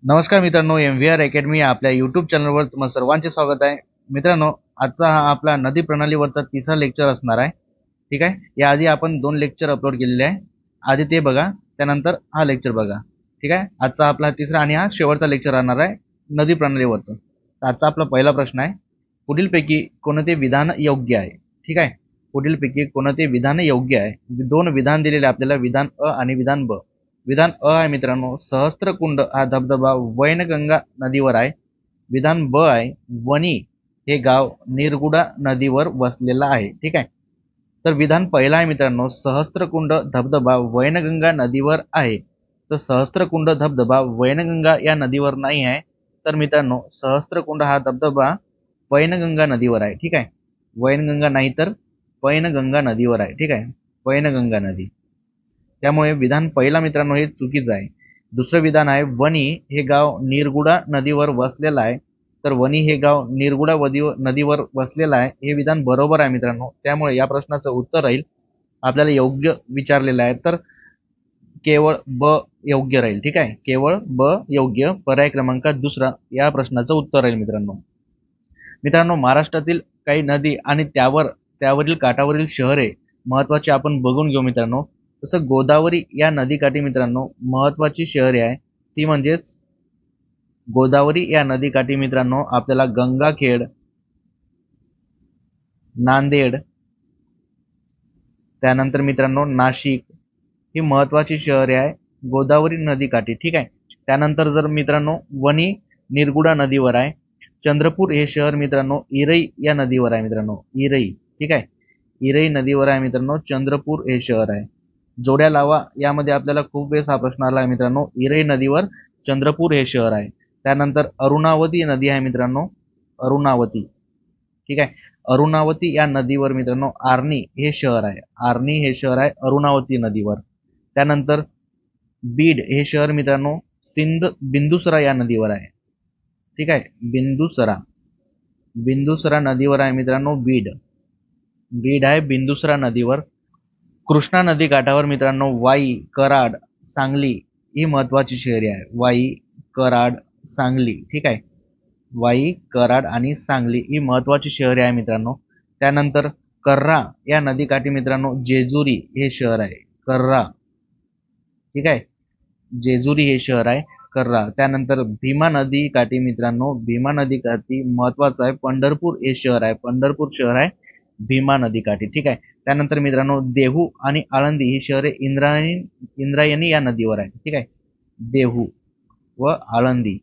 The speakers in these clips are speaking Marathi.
नमस्कार मित्रांनो, MVR अकॅडमी आपल्या यूट्यूब चॅनलवर तुम्हा सर्वांचे स्वागत आहे. मित्रांनो, आजचा हा आपला नदी प्रणालीवरचा तिसरा लेक्चर असणार आहे. ठीक आहे. याआधी आपण 2 लेक्चर अपलोड केलेले आहे. आधी ते बघा, त्यानंतर हा लेक्चर बघा. ठीक आहे. आजचा आपला तिसरा आणि हा शेवटचा लेक्चर राहणार आहे नदी प्रणालीवरचा. तर आजचा आपला पहिला प्रश्न आहे, पुढीलपैकी कोणते विधान योग्य आहे? ठीक आहे. पुढीलपैकी कोणते विधान योग्य आहे? 2 विधान दिलेले आपल्याला, विधान अ आणि विधान ब. विधान अ आहे मित्रांनो, सहस्त्रकुंड हा धबधबा वैनगंगा नदीवर आहे. विधान ब आहे, वणी हे गाव निरगुडा नदीवर वसलेलं आहे. ठीक आहे. तर विधान पहिला आहे मित्रांनो, सहस्त्रकुंड धबधबा वैनगंगा नदीवर आहे. तर सहस्त्रकुंड धबधबा वैनगंगा या नदीवर नाही आहे. तर मित्रांनो, सहस्त्रकुंड हा धबधबा पैनगंगा नदीवर आहे. ठीक आहे. वैनगंगा नाही तर पैनगंगा नदीवर आहे. ठीक आहे. पैनगंगा नदी. त्यामुळे विधान पहिला मित्रांनो हे चुकीचं आहे. दुसरं विधान आहे, वणी हे गाव निरगुडा नदीवर वसलेलं आहे. तर वणी हे गाव निरगुडा नदीवर वसलेलं आहे हे विधान बरोबर आहे मित्रांनो. त्यामुळे या प्रश्नाचं उत्तर राहील, आपल्याला योग्य विचारलेलं आहे तर केवळ ब योग्य राहील. ठीक आहे. केवळ ब योग्य, पर्याय क्रमांक दुसरा या प्रश्नाचं उत्तर राहील मित्रांनो. मित्रांनो, महाराष्ट्रातील काही नदी आणि त्यावरील काठावरील शहरे महत्वाची आपण बघून घेऊ मित्रांनो. तसं गोदावरी या नदीकाठी मित्रांनो महत्वाची शहरे आहे, ती म्हणजेच गोदावरी या नदीकाठी मित्रांनो आपल्याला गंगाखेड, नांदेड, त्यानंतर मित्रांनो नाशिक ही महत्वाची शहरे आहे गोदावरी नदीकाठी. ठीक आहे. त्यानंतर जर मित्रांनो वणी निरगुडा नदीवर आहे. चंद्रपूर हे शहर मित्रांनो इरई या नदीवर आहे मित्रांनो. इरई. ठीक आहे. इरई नदीवर आहे मित्रांनो चंद्रपूर हे शहर आहे. जोड्या लावा यामध्ये आपल्याला खूप वेळेस हा प्रश्न आला आहे मित्रांनो. इरई नदीवर चंद्रपूर हे शहर आहे. त्यानंतर अरुणावती नदी आहे मित्रांनो, अरुणावती. ठीक आहे. अरुणावती या नदीवर मित्रांनो आर्णी हे शहर आहे. आर्णी हे शहर आहे अरुणावती नदीवर. त्यानंतर बीड हे शहर मित्रांनो बिंदुसरा या नदीवर आहे. ठीक आहे. बिंदुसरा नदीवर आहे मित्रांनो बीड. बीड आहे बिंदुसरा नदीवर. कृष्णा नदी काठावर मित्रांनो वाई, कराड, सांगली ही महत्वाची शहरे आहे. वाई, कराड, सांगली. ठीक आहे. वाई, कराड आणि सांगली ही महत्वाची शहरे आहे मित्रांनो. त्यानंतर कर्रा या नदीकाठी मित्रांनो जेजुरी हे शहर आहे. कर्रा. ठीक आहे. जेजुरी हे शहर आहे कर्रा. त्यानंतर भीमा नदी काठी मित्रांनो, भीमा नदी काठी महत्वाचं आहे पंढरपूर हे शहर आहे. पंढरपूर शहर आहे भीमा नदी काठी. ठीक आहे. त्यानंतर मित्रांनो देहू आणि आळंदी ही शहरे इंद्रायणी या नदीवर आहे. ठीक आहे. देहू व आळंदी.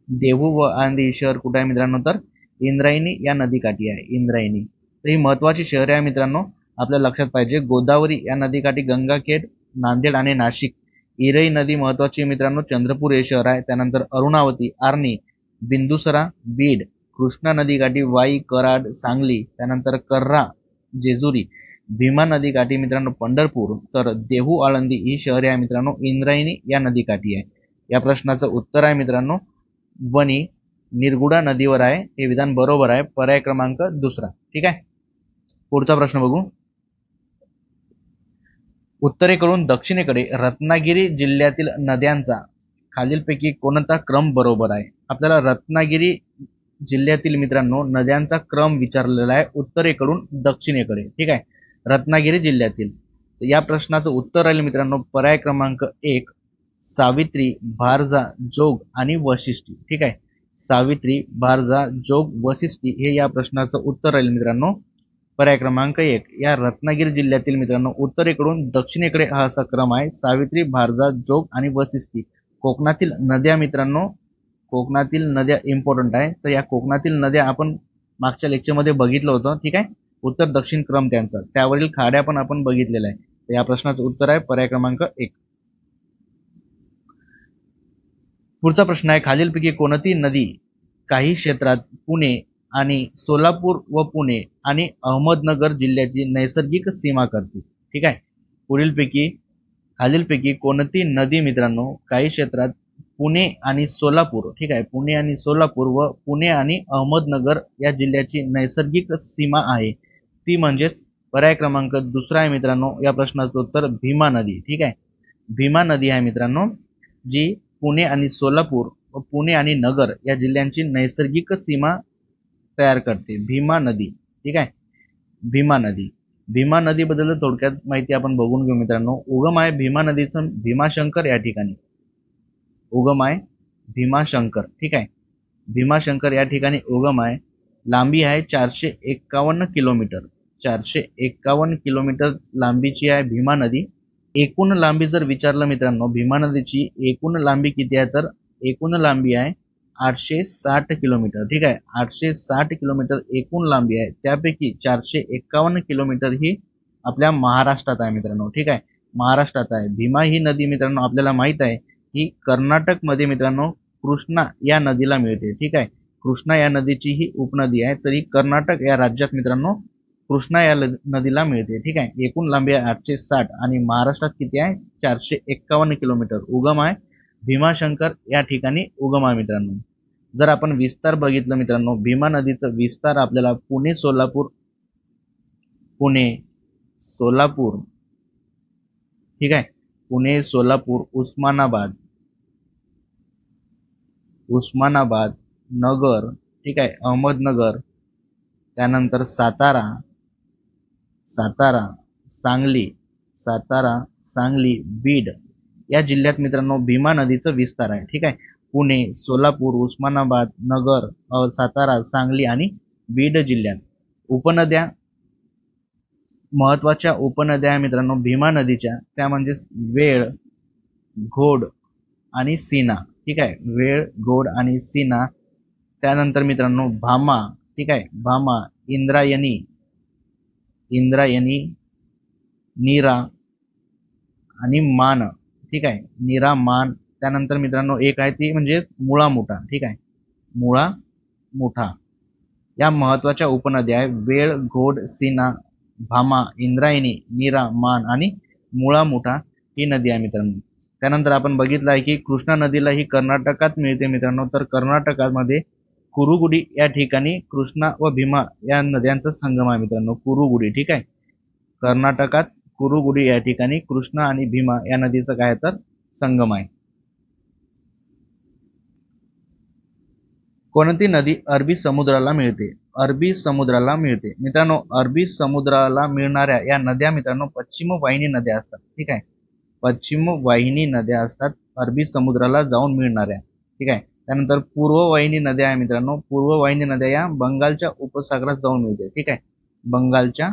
देहू व आळंदी ही शहर कुठे आहे मित्रांनो, तर इंद्रायणी या नदीकाठी आहे. इंद्रायणी. तर ही महत्वाची शहरे आहे मित्रांनो, आपल्या लक्षात पाहिजे. गोदावरी या नदीकाठी गंगाखेड, नांदेड आणि नाशिक. इरई नदी महत्वाची मित्रांनो, चंद्रपूर हे शहर आहे. त्यानंतर अरुणावती, आर्णी, बिंदुसरा, बीड. कृष्णा नदीकाठी वाई, कराड, सांगली. त्यानंतर कर्रा, जेजुरी. भीमा नदीकाठी मित्रांनो पंढरपूर. तर देहू, आळंदी ही शहरे आहे मित्रांनो इंद्रायणी या नदीकाठी आहे. या प्रश्नाचं उत्तर आहे मित्रांनो वणी निरगुडा नदीवर आहे हे विधान बरोबर आहे, पर्याय क्रमांक दुसरा. ठीक आहे. पुढचा प्रश्न बघू. उत्तरेकडून दक्षिणेकडे रत्नागिरी जिल्ह्यातील नद्यांचा खालीलपैकी कोणता क्रम बरोबर आहे? आपल्याला रत्नागिरी जिल्ह्यातील मित्रांनो नद्यांचा क्रम विचारलेला आहे उत्तरेकडून दक्षिणेकडे. ठीक आहे. रत्नागिरी जिल्ह्यातील. या प्रश्नाचं उत्तर राहील मित्रांनो पर्याय क्रमांक 1 सावित्री, भारजा, जोग आणि वशिष्ठी. ठीक आहे. सावित्री, भारजा, जोग, वशिष्ठी हे या प्रश्नाचं उत्तर राहील मित्रांनो पर्याय क्रमांक 1. या रत्नागिरी जिल्ह्यातील मित्रांनो उत्तरेकडून दक्षिणेकडे हा असा क्रम आहे. सावित्री, भारजा, जोग आणि वशिष्ठी. कोकणातील नद्या मित्रांनो, कोकणातील नद्या इम्पॉर्टंट आहे. तर या कोकणातील नद्या आपण मागच्या लेक्चरमध्ये बघितलं होतं. ठीक आहे. उत्तर दक्षिण क्रम त्यांचा, त्यावरील खाड्या पण आपण बघितलेल्या आहे. तर या प्रश्नाचं उत्तर आहे पर्याय क्रमांक 1. पुढचा प्रश्न आहे, खालीलपैकी कोणती नदी काही क्षेत्रात पुणे आणि सोलापूर व पुणे आणि अहमदनगर जिल्ह्याची नैसर्गिक सीमा करते? ठीक आहे. खालीलपैकी कोणती नदी मित्रांनो काही क्षेत्रात पुणे आणि सोलापूर, ठीक आहे, पुणे आणि सोलापूर व पुणे आणि अहमदनगर या जिल्ह्याची नैसर्गिक सीमा आहे? ती म्हणजेच पर्याय क्रमांक दुसरा आहे मित्रांनो या प्रश्नाचं उत्तर भीमा नदी. ठीक आहे. भीमा नदी आहे मित्रांनो जी पुणे आणि सोलापूर व पुणे आणि नगर या जिल्ह्यांची नैसर्गिक सीमा तयार करते भीमा नदी. ठीक आहे, भीमा नदी. भीमा नदीबद्दल थोडक्यात माहिती आपण बघून घेऊ मित्रांनो. उगम आहे भीमा नदीचं भीमाशंकर या ठिकाणी. उगम आहे भीमाशंकर. ठीक आहे, भीमाशंकर या ठिकाणी उगम आहे. लांबी आहे 451 किलोमीटर. 451 किलोमीटर लांबीची आहे भीमा नदी. एकूण लांबी जर विचारलं मित्रांनो, भीमा नदीची एकूण लांबी किती आहे, तर एकूण लांबी आहे 860 किलोमीटर. ठीक आहे, 860 किलोमीटर एकूण लांबी आहे. त्यापैकी 451 किलोमीटर ही आपल्या महाराष्ट्रात आहे मित्रांनो. ठीक आहे, महाराष्ट्रात आहे. भीमा ही नदी मित्रांनो आपल्याला माहित आहे ही कर्नाटक मध्ये मित्रांनो कृष्णा या नदीला मिळते. ठीक आहे, कृष्णा या नदीची ही उपनदी आहे. तरी कर्नाटक या राज्यात मित्रांनो कृष्णा या नदीला मिळते. ठीक आहे, एकूण लांबी आहे 860 आणि महाराष्ट्रात किती आहे 451 किलोमीटर. उगम आहे भीमाशंकर या ठिकाणी उगम आहे मित्रांनो. जर आपण विस्तार बघितलं मित्रांनो, भीमा नदीचा विस्तार आपल्याला पुणे सोलापूर, ठीक आहे, पुणे सोलापूर उस्मानाबाद नगर, ठीक आहे, अहमदनगर, त्यानंतर सातारा, सांगली, बीड या जिल्ह्यात मित्रांनो भीमा नदीचा विस्तार आहे. ठीक आहे, पुणे, सोलापूर, उस्मानाबाद नगर, सातारा, सांगली आणि बीड जिल्ह्यात. उपनद्या, महत्वाच्या उपनद्या मित्रांनो भीमा नदीच्या, त्या म्हणजे वेळ, घोड आणि सीना. ठीक आहे, वेळ, घोड आणि सीना. त्यानंतर मित्रांनो भामा, ठीक आहे, भामा, इंद्रायणी, नीरा आणि मान. ठीक आहे, नीरा, मान. त्यानंतर मित्रांनो एक आहे ती म्हणजे मुळा मुठा. ठीक आहे, मुळा मुठा. या महत्वाच्या उपनद्या आहे वेळ, घोड, सीना, भामा, इंद्रायणी, नीरा, मान आणि मुळा मुठा ही नदी आहे मित्रांनो. त्यानंतर आपण बघितलं आहे की कृष्णा नदीला ही कर्नाटकात मिळते मित्रांनो. तर कर्नाटकामध्ये कुरुगुडी या ठिकाणी कृष्णा व भीमा या नद्यांचा संगम आहे मित्रांनो. कुरुगुडी, ठीक आहे, कर्नाटकात कुरुगुडी या ठिकाणी कृष्णा आणि भीमा या नदीचा काय तर संगम आहे. कोणती नदी अरबी समुद्राला मिळते? अरबी समुद्राला मिळते मित्रांनो. अरबी समुद्राला मिळणाऱ्या या नद्या मित्रांनो पश्चिम वाहिनी नद्या असतात. ठीक आहे, पश्चिम वाहिनी नद्या असतात अरबी समुद्राला जाऊन मिळणाऱ्या. ठीक आहे, त्यानंतर पूर्व वाहिनी नद्या आहे मित्रांनो. पूर्व वाहिनी नद्या या बंगालच्या उपसागरात जाऊन मिळते. ठीक आहे, बंगालच्या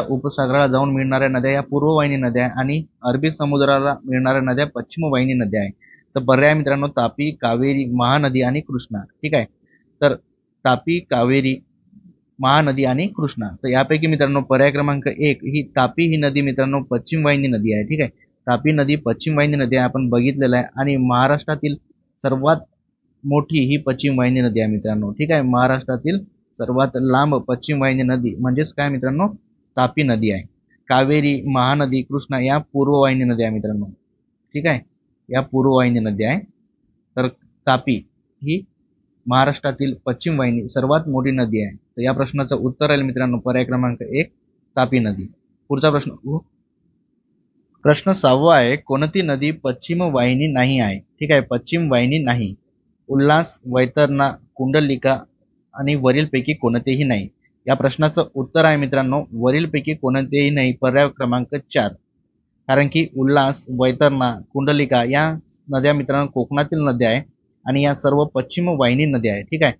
उपसागराला जाऊन मिळणाऱ्या नद्या या पूर्व वाहिनी नद्या आहे आणि अरबी समुद्राला मिळणाऱ्या नद्या पश्चिम वाहिनी नद्या आहे. तर पर्याय मित्रांनो तापी, कावेरी, महानदी आणि कृष्णा. ठीक आहे, तर तापी, कावेरी, महानदी आणि कृष्णा. तर यापैकी मित्रांनो पर्याय क्रमांक 1 ही तापी ही नदी मित्रांनो पश्चिम वाहिनी नदी आहे. ठीक आहे, तापी नदी पश्चिम वाहिनी नदी आहे, आपण बघितलेलं आहे. आणि महाराष्ट्रातील सर्वात मोठी ही पश्चिम वाहिनी नदी आहे मित्रांनो. ठीक आहे, महाराष्ट्रातील सर्वात लांब पश्चिम वाहिनी नदी म्हणजेच काय मित्रांनो तापी नदी आहे. कावेरी, महानदी, कृष्णा या पूर्व वाहिनी नदी आहे मित्रांनो. ठीक आहे, या पूर्व वाहिनी नदी आहे. तर तापी ही महाराष्ट्रातील पश्चिम वाहिनी सर्वात मोठी नदी आहे. तर या प्रश्नाचं उत्तर आहे मित्रांनो पर्याय क्रमांक 1 तापी नदी. पुढचा प्रश्न 6वा आहे. कोणती नदी पश्चिम वाहिनी नाही आहे? ठीक आहे, पश्चिम वाहिनी नाही. उल्हास, वैतरणा, कुंडलिका आणि वरीलपैकी कोणतेही नाही. या प्रश्नाचं उत्तर आहे मित्रांनो वरीलपैकी कोणतेही नाही, पर्याय क्रमांक 4. कारण की उल्हास, वैतरणा, कुंडलिका या नद्या मित्रांनो कोकणातील नद्या आहे आणि या सर्व पश्चिम वाहिनी नद्या आहे. ठीक आहे,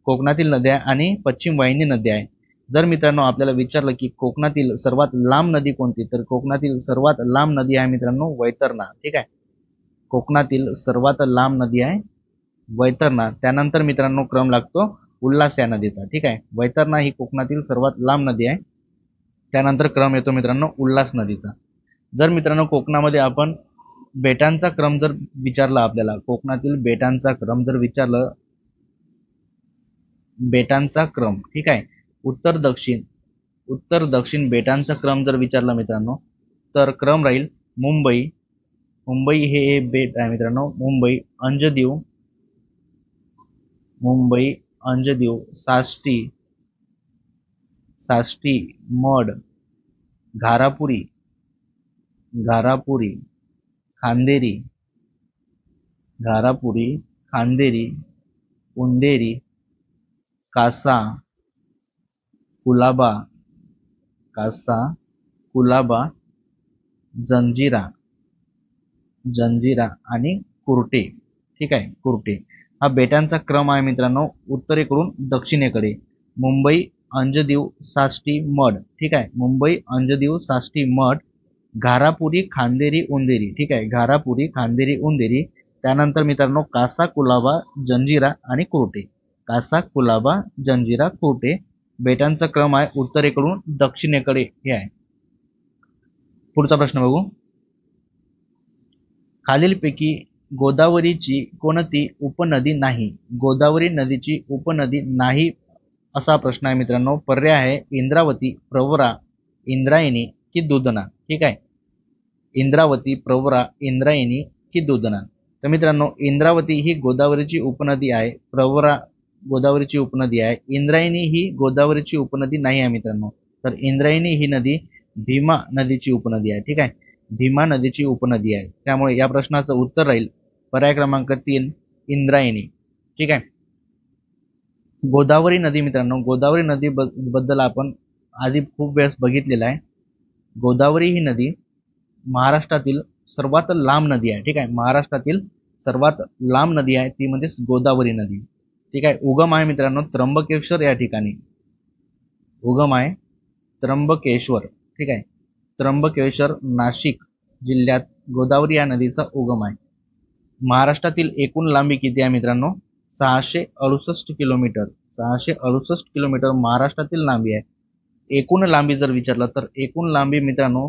कोकणातील नद्या आणि पश्चिम वाहिनी नद्या आहे. जर मित्रांनो आपल्याला विचारलं की कोकणातील सर्वात लांब नदी कोणती, तर कोकणातील सर्वात लांब नदी आहे मित्रांनो वैतरणा. ठीक आहे, कोकणातील सर्वात लांब नदी आहे वैतरणा. त्यानंतर मित्रांनो क्रम लागतो उल्हास या नदीचा. ठीक आहे, वैतरणा ही कोकणातील सर्वात लांब नदी आहे, त्यानंतर क्रम येतो मित्रांनो उल्हास नदीचा. जर मित्रांनो कोकणामध्ये आपण बेटांचा क्रम जर विचारला, आपल्याला कोकणातील बेटांचा क्रम जर विचारलं, बेटांचा क्रम, ठीक आहे, उत्तर दक्षिण बेटांचा क्रम जर विचारला मित्रांनो, तर क्रम राहील मुंबई हे बेट आहे मित्रांनो. मुंबई, अंजदीव, साष्टी, मड, घारापुरी, खांदेरी, घारापुरी, खांदेरी, उंदेरी, कासा, कुलाबा, कासा, कुलाबा, जंजिरा, जंजिरा आणि कुर्टे. ठीक आहे, कुर्टे. हा बेटांचा क्रम आहे मित्रांनो, उत्तरेकडून दक्षिणेकडे. मुंबई, अंजदीव, साष्टी, मड. ठीक आहे, मुंबई, अंजदीव, साष्टी, मड, घारापुरी, खांदेरी, उंदेरी. ठीक आहे, घारापुरी, खांदेरी, उंदेरी. त्यानंतर मित्रांनो कासा, कुलाबा, जंजिरा आणि कुर्टे. कासा, कुलाबा, जंजिरा, कुर्टे. बेटांचा क्रम आहे उत्तरेकडून दक्षिणेकडे हे आहे. पुढचा प्रश्न बघू. खालीलपैकी गोदावरीची कोणती उपनदी नाही? गोदावरी नदीची उपनदी नाही असा प्रश्न आहे मित्रांनो. पर्याय आहे इंद्रावती, प्रवरा, इंद्रायणी की दूधना. ठीक आहे, इंद्रावती, प्रवरा, इंद्रायणी की दूधना. तर मित्रांनो इंद्रावती ही गोदावरीची उपनदी आहे, प्रवरा गोदावरीची उपनदी आहे, इंद्रायणी ही गोदावरीची उपनदी नाही आहे मित्रांनो. तर इंद्रायणी ही नदी भीमा नदीची उपनदी आहे. ठीक आहे, भीमा नदीची उपनदी आहे. त्यामुळे या प्रश्नाचं उत्तर राहील पर्याय क्रमांक 3 इंद्रायणी. ठीक आहे. गोदावरी नदी मित्रांनो, गोदावरी नदी बद्दल आपण आधी खूप वेळेस बघितलेलं आहे. गोदावरी ही नदी महाराष्ट्रातील सर्वात लांब नदी आहे. ठीक आहे, महाराष्ट्रातील सर्वात लांब नदी आहे ती म्हणजे गोदावरी नदी. ठीक आहे, उगम आहे मित्रांनो त्र्यंबकेश्वर या ठिकाणी. उगम आहे त्र्यंबकेश्वर. ठीक आहे, त्र्यंबकेश्वर नाशिक जिल्ह्यात गोदावरी या नदीचा उगम आहे. महाराष्ट्रातील एकूण लांबी किती आहे मित्रांनो? 668 किलोमीटर. 668 किलोमीटर महाराष्ट्रातील लांबी आहे. एकूण लांबी जर विचारलं तर एकूण लांबी मित्रांनो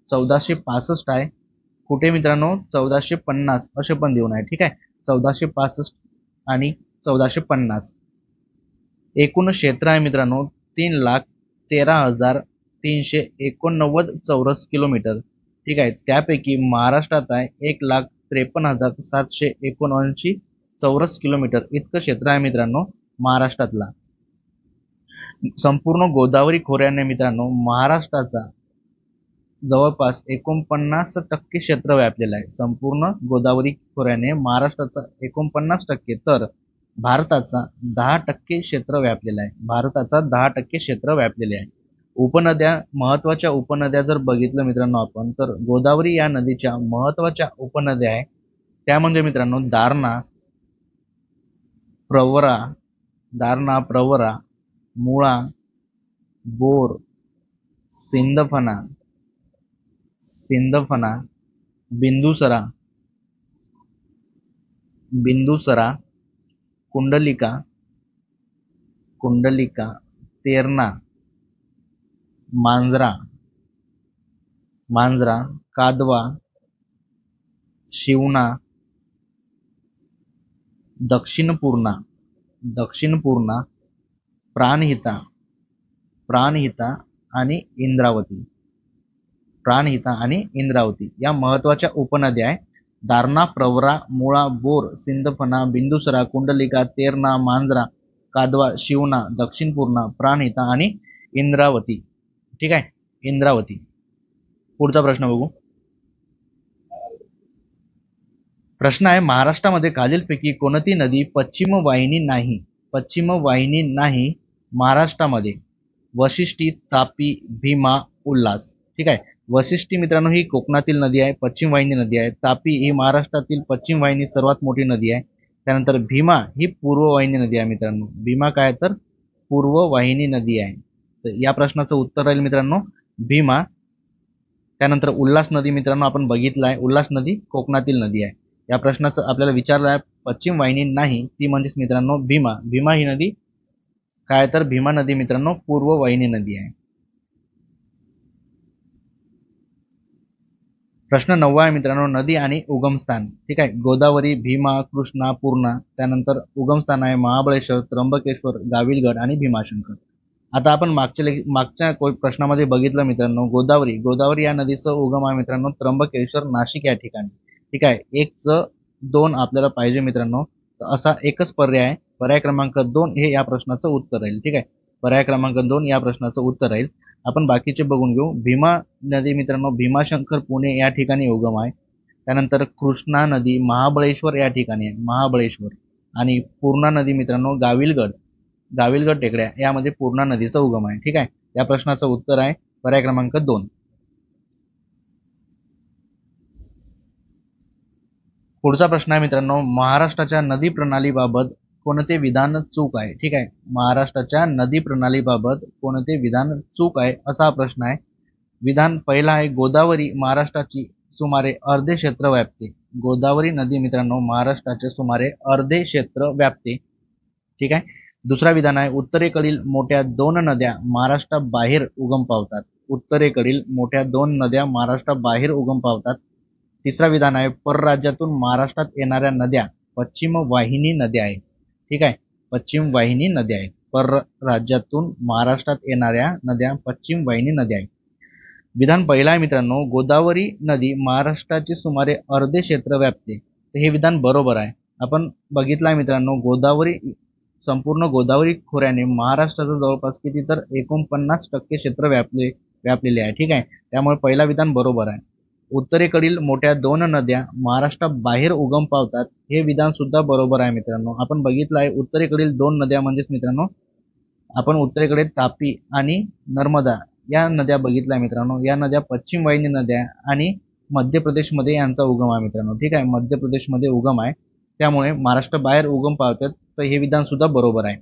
1465 आहे. कुठे मित्रांनो? 1450 असे पण देऊन आहे. ठीक आहे, 1465 आणि 1450. एकूण क्षेत्र आहे मित्रांनो 3,13,389 चौरस किलोमीटर. ठीक आहे, त्यापैकी महाराष्ट्रात आहे 1,53,779 चौरस किलोमीटर इतकं क्षेत्र आहे मित्रांनो महाराष्ट्रातला. संपूर्ण गोदावरी खोऱ्याने मित्रांनो महाराष्ट्राचा जवळपास 49% क्षेत्र व्यापलेलं आहे. संपूर्ण गोदावरी खोऱ्याने महाराष्ट्राचा 49%, तर भारताचा 10% क्षेत्र व्यापलेलं आहे. भारताचा 10% क्षेत्र व्यापलेले आहे. उपनद्या, महत्वाच्या उपनद्या जर बघितलं मित्रांनो आपण, तर गोदावरी या नदीच्या महत्वाच्या उपनद्या आहे त्या म्हणजे मित्रांनो दारणा, प्रवरा, मुळा, बोर, सिंदफणा, बिंदुसरा, कुंडलिका, तेरणा, मांजरा, कादवा, शिवना, दक्षिणपूर्णा, प्राणहिता आणि इंद्रावती या महत्वाच्या उपनद्या आहे. दारणा, प्रवरा, मुळा, बोर, सिंदफणा, बिंदुसरा, कुंडलिका, तेरणा, मांजरा, कादवा, शिवना, दक्षिणपूर्णा, प्राणहिता आणि इंद्रावती. ठीक आहे, इंद्रावती. पुढचा प्रश्न बघू. प्रश्न आहे महाराष्ट्रामध्ये खालीलपैकी कोणती नदी पश्चिम वाहिनी नाही महाराष्ट्रामध्ये? वशिष्ठी, तापी, भीमा, उल्हास. ठीक आहे, वशिष्ठी मित्रांनो ही कोकणातील नदी आहे, पश्चिम वाहिनी नदी आहे. तापी ही महाराष्ट्रातील पश्चिम वाहिनी सर्वात मोठी नदी आहे. त्यानंतर भीमा ही पूर्व वाहिनी नदी आहे मित्रांनो. भीमा काय तर पूर्व वाहिनी नदी आहे. तर या प्रश्नाचं उत्तर राहील मित्रांनो भीमा. त्यानंतर उल्हास नदी मित्रांनो आपण बघितलं आहे, उल्हास नदी कोकणातील नदी आहे. या प्रश्नाचं आपल्याला विचारलं आहे पश्चिम वाहिनी नाही ती म्हणजेच मित्रांनो भीमा. भीमा ही नदी काय तर भीमा नदी मित्रांनो पूर्व वाहिनी नदी आहे. प्रश्न 9 आहे मित्रांनो नदी आणि उगमस्थान. ठीक आहे, गोदावरी, भीमा, कृष्णा, पूर्णा. त्यानंतर उगमस्थान आहे महाबळेश्वर, त्र्यंबकेश्वर, गाविलगड आणि भीमाशंकर. आता आपण मागच्या प्रश्नामध्ये बघितलं मित्रांनो गोदावरी या नदीचं उगम आहे मित्रांनो त्र्यंबकेश्वर नाशिक या ठिकाणी. ठीक आहे, 1-2 आपल्याला पाहिजे मित्रांनो. असा एकच पर्याय आहे, पर्याय क्रमांक 2 हे या प्रश्नाचं उत्तर राहील. ठीक आहे, पर्याय क्रमांक 2 या प्रश्नाचं उत्तर राहील. आपण बाकीचे बघून घेऊ. भीमा नदी मित्रांनो भीमाशंकर पुणे या ठिकाणी उगम आहे. त्यानंतर कृष्णा नदी महाबळेश्वर या ठिकाणी आहे, महाबळेश्वर. आणि पूर्णा नदी मित्रांनो गाविलगड टेकड्या यामध्ये पूर्णा नदीचा उगम आहे. ठीक आहे, या प्रश्नाचं उत्तर आहे पर्याय क्रमांक 2. पुढचा प्रश्न आहे मित्रांनो, महाराष्ट्राच्या नदी प्रणालीबाबत कोणते विधान चूक आहे. ठीक आहे, महाराष्ट्राच्या नदी प्रणालीबाबत कोणते विधान चूक आहे असा हा प्रश्न आहे. विधान पहिला आहे, गोदावरी महाराष्ट्राची सुमारे अर्धे क्षेत्र व्यापते. गोदावरी नदी मित्रांनो महाराष्ट्राचे सुमारे अर्धे क्षेत्र व्यापते. ठीक आहे. दुसरा विधान आहे, उत्तरेकडील मोठ्या 2 नद्या महाराष्ट्राबाहेर उगम पावतात. उत्तरेकडील मोठ्या 2 नद्या महाराष्ट्राबाहेर उगम पावतात. तिसरा विधान आहे, परराज्यातून महाराष्ट्रात येणाऱ्या नद्या पश्चिम वाहिनी नद्या आहेत. ठीक आहे, पश्चिम वाहिनी नद्या आहेत. परराज्यातून महाराष्ट्रात येणाऱ्या नद्या पश्चिम वाहिनी नद्या आहेत. विधान पहिला आहे मित्रांनो, गोदावरी नदी महाराष्ट्राचे सुमारे अर्धे क्षेत्र व्यापते. तर हे विधान बरोबर आहे. आपण बघितलं आहे मित्रांनो, संपूर्ण गोदावरी खोऱ्याने महाराष्ट्राचं जवळपास किती तर 49% क्षेत्र व्यापलेले आहे. ठीक आहे, त्यामुळे पहिला विधान बरोबर आहे. उत्तरेकडील मोठ्या 2 नद्या महाराष्ट्राबाहेर उगम पावतात, हे विधान सुद्धा बरोबर आहे मित्रांनो. आपण बघितलं आहे उत्तरेकडील 2 नद्या म्हणजेच मित्रांनो आपण उत्तरेकडे तापी आणि नर्मदा या नद्या बघितल्या मित्रांनो. या नद्या पश्चिम वाहिनी नद्या आणि मध्य प्रदेशमध्ये यांचा उगम आहे मित्रांनो. ठीक आहे, मध्य प्रदेशमध्ये उगम आहे, त्यामुळे महाराष्ट्राबाहेर उगम पावतात. तर हे विधान सुद्धा बरोबर आहे.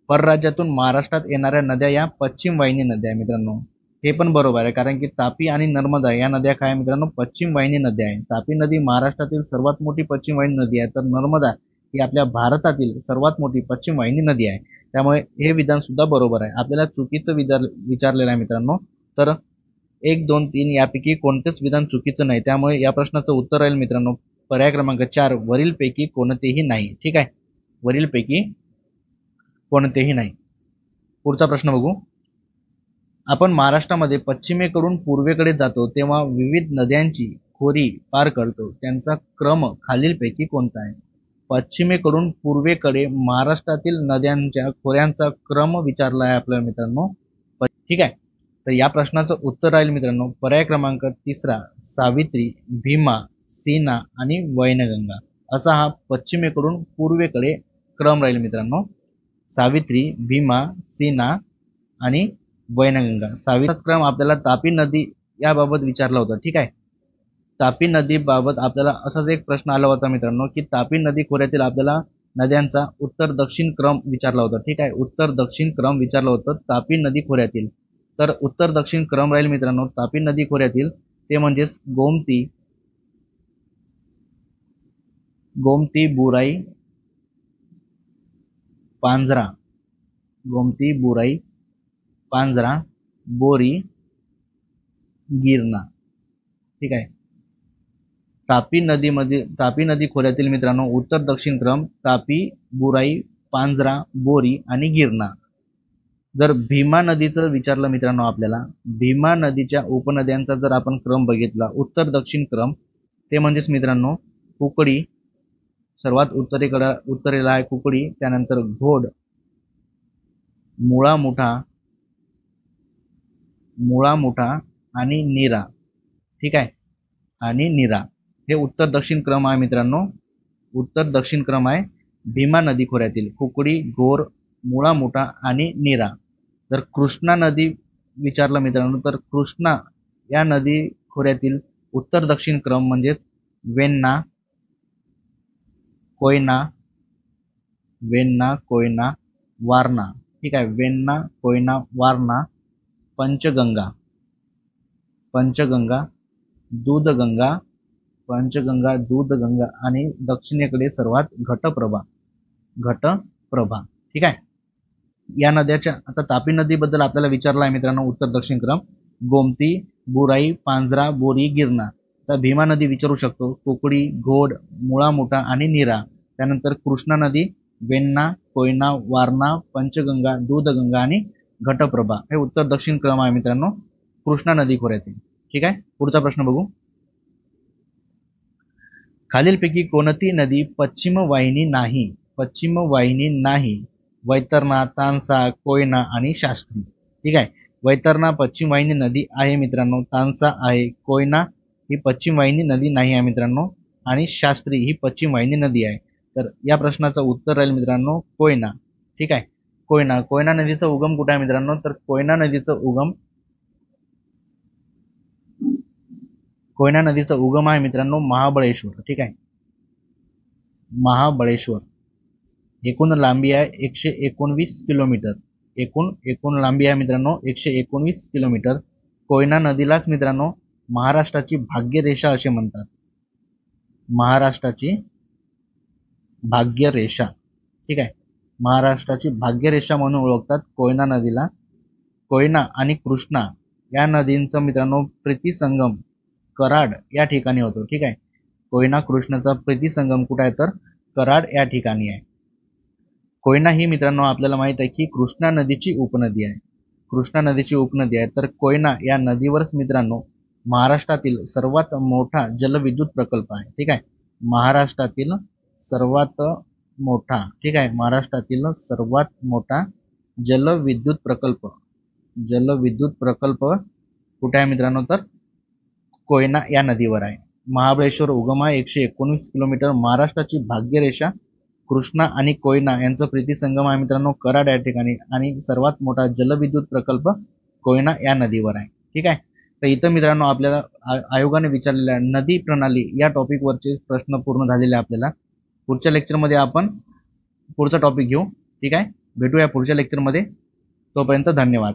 परराज्यातून महाराष्ट्रात येणाऱ्या नद्या या पश्चिम वाहिनी नद्या आहे मित्रांनो. हे पण बरोबर आहे, कारण की तापी आणि नर्मदा या नद्या काय मित्रांनो पश्चिम वाहिनी नद्या आहे. तापी नदी महाराष्ट्रातील सर्वात मोठी पश्चिम वाहिनी नदी आहे, तर नर्मदा ही आपल्या भारतातील सर्वात मोठी पश्चिम वाहिनी नदी आहे. त्यामुळे हे विधान सुद्धा बरोबर आहे. आपल्याला चुकीचं विचारलेलं आहे मित्रांनो, तर 1, 2, 3 यापैकी कोणतेच विधान चुकीचं नाही. त्यामुळे या प्रश्नाचं उत्तर राहील मित्रांनो पर्याय क्रमांक 4, वरीलपैकी कोणतेही नाही. ठीक आहे, वरीलपैकी कोणतेही नाही. पुढचा प्रश्न बघू. आपण महाराष्ट्रामध्ये पश्चिमेकडून पूर्वेकडे जातो तेव्हा विविध नद्यांची खोरी पार करतो, त्यांचा क्रम खालीलपैकी कोणता आहे. पश्चिमेकडून पूर्वेकडे महाराष्ट्रातील नद्यांच्या खोऱ्यांचा क्रम विचारला आहे आपल्या मित्रांनो. ठीक आहे, तर या प्रश्नाचं उत्तर राहील मित्रांनो पर्याय क्रमांक 3, सावित्री, भीमा, सीना आणि वैनगंगा असा हा पश्चिमेकडून पूर्वेकडे क्रम राहील मित्रांनो. सावित्री, भीमा, सीना आणि वैनगंगा. सावित्रीचा क्रम आपल्याला तापी नदी याबाबत विचारला होता. ठीक आहे, तापी नदीबाबत आपल्याला असाच एक प्रश्न आला होता मित्रांनो की तापी नदी खोऱ्यातील आपल्याला नद्यांचा उत्तर दक्षिण क्रम विचारला होता. ठीक आहे, उत्तर दक्षिण क्रम विचारलं होतं तापी नदी खोऱ्यातील. तर उत्तर दक्षिण क्रम राहील मित्रांनो तापी नदी खोऱ्यातील ते म्हणजेच गोमती, बुराई, पांझरा, गोमती, बुराई, पांझरा, बोरी, गिरणा. ठीक आहे, तापी नदी खोऱ्यातील मित्रांनो उत्तर दक्षिण क्रम तापी, बुराई, पांझरा, बोरी आणि गिरणा. जर भीमा नदीचं विचारलं मित्रांनो आपल्याला, भीमा नदीच्या उपनद्यांचा जर आपण क्रम बघितला उत्तर दक्षिण क्रम, ते म्हणजेच मित्रांनो कुकडी सर्वात उत्तरेला आहे कुकडी, त्यानंतर घोड, मुळा मुठा आणि नीरा. ठीक आहे, आणि नीरा हे उत्तर दक्षिण क्रम आहे मित्रांनो. उत्तर दक्षिण क्रम आहे भीमा नदी खोऱ्यातील कुकडी, घोर, मुळा मुठा आणि नीरा. जर कृष्णा नदी विचारलं मित्रांनो तर कृष्णा या नदी खोऱ्यातील उत्तर दक्षिण क्रम म्हणजेच वेण्णा, कोयना, वारणा. ठीक आहे, वेण्णा, कोयना, वारणा, पंचगंगा, दूधगंगा आणि दक्षिणेकडे सर्वात घटप्रभा. ठीक आहे, या नद्याच्या आता तापी नदीबद्दल आपल्याला विचारला आहे मित्रांनो उत्तर दक्षिण क्रम गोमती, बुराई, पांझरा, बोरी, गिरणा. तर भीमा नदी विचारू शकतो कुकडी, घोड, मुळा मुठा आणि नीरा. त्यानंतर कृष्णा नदी वेण्णा, कोयना, वारणा, पंचगंगा, दूधगंगा आणि घटप्रभा हे उत्तर दक्षिण क्रम आहे मित्रांनो कृष्णा नदी खोऱ्यातील. ठीक आहे, पुढचा प्रश्न बघू. खालीलपैकी कोणती नदी पश्चिम वाहिनी नाही. वैतरणा, तानसा, कोयना आणि शास्त्री. ठीक आहे, वैतरणा पश्चिम वाहिनी नदी आहे मित्रांनो, तानसा आहे, कोयना ही पश्चिम वाहिनी नदी नाही आहे मित्रांनो, आणि शास्त्री ही पश्चिम वाहिनी नदी आहे. तर या प्रश्नाचं उत्तर राहील मित्रांनो कोयना. ठीक आहे. कोयना नदीचा उगम कुठे आहे मित्रांनो, तर कोयना नदीचा उगम आहे मित्रांनो महाबळेश्वर. ठीक आहे, महाबळेश्वर. एकूण लांबी आहे 119 किलोमीटर. एकूण लांबी आहे मित्रांनो 119 किलोमीटर. कोयना नदीलाच मित्रांनो महाराष्ट्राची भाग्यरेषा असे म्हणतात. महाराष्ट्राची भाग्यरेषा. ठीक आहे, महाराष्ट्राची भाग्यरेषा म्हणून ओळखतात कोयना नदीला. कोयना आणि कृष्णा या नदींचा मित्रांनो प्रीतिसंगम कराड या ठिकाणी होतो. ठीक आहे, कोयना कृष्णाचा प्रीतिसंगम कुठे आहे, तर कराड या ठिकाणी आहे. कोयना ही मित्रांनो आपल्याला माहित आहे की कृष्णा नदीची उपनदी आहे. कृष्णा नदीची उपनदी आहे. तर कोयना या नदीवरच मित्रांनो महाराष्ट्रातील सर्वात मोठा जलविद्युत प्रकल्प आहे. ठीक आहे, महाराष्ट्रातील सर्वात मोठा, ठीक आहे, महाराष्ट्रातील सर्वात मोठा जलविद्युत प्रकल्प कुठे आहे मित्रांनो, तर कोयना या नदीवर आहे. महाबळेश्वर उगम आहे 119 किलोमीटर. महाराष्ट्राची भाग्यरेषा कृष्णा आणि कोयना यांचा प्रीतिसंगम आहे मित्रांनो कराड या ठिकाणी, आणि सर्वात मोठा जलविद्युत प्रकल्प कोयना या नदीवर आहे. ठीक आहे, तर इथं मित्रांनो आपल्याला आयोगाने विचारलेल्या नदी प्रणाली या टॉपिकवरचे प्रश्न पूर्ण झालेले. आपल्याला पुढच्या लेक्चरमध्ये आपण पुढचा टॉपिक घेऊ. ठीक आहे, भेटूया पुढच्या लेक्चरमध्ये. तोपर्यंत धन्यवाद.